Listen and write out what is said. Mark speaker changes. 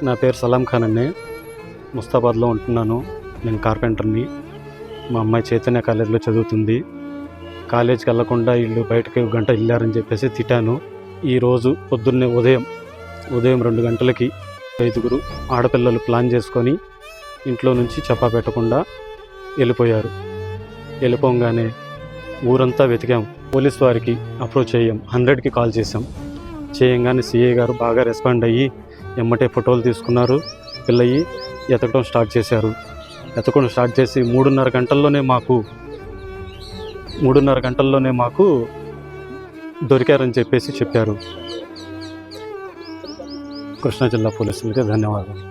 Speaker 1: నా పేరు సలాం ఖాన్ అండి. ముస్తాబాద్లో ఉంటున్నాను. నేను కార్పెంటర్ని. మా అమ్మాయి చైతన్య కాలేజీలో చదువుతుంది. కాలేజీకి వెళ్ళకుండా వీళ్ళు బయటకు గంట వెళ్ళారని చెప్పేసి తిట్టాను. ఈరోజు పొద్దున్నే ఉదయం 2 గంటలకి 5 ఆడపిల్లలు ప్లాన్ చేసుకొని ఇంట్లో నుంచి చెప్పా పెట్టకుండా వెళ్ళిపోయారు. వెళ్ళిపోగానే ఊరంతా వెతికాం. పోలీస్ వారికి అప్రోచ్ అయ్యాం. 100కి కాల్ చేసాం. చేయంగానే సిఐ గారు బాగా రెస్పాండ్ అయ్యి ఎమ్మటే ఫోటోలు తీసుకున్నారు. పిల్లయి ఎతకడం స్టార్ట్ చేశారు. ఎతకడం స్టార్ట్ చేసి 3.5 గంటల్లోనే మాకు దొరికారని చెప్పేసి చెప్పారు. కృష్ణా జిల్లా పోలీసులకి ధన్యవాదాలు.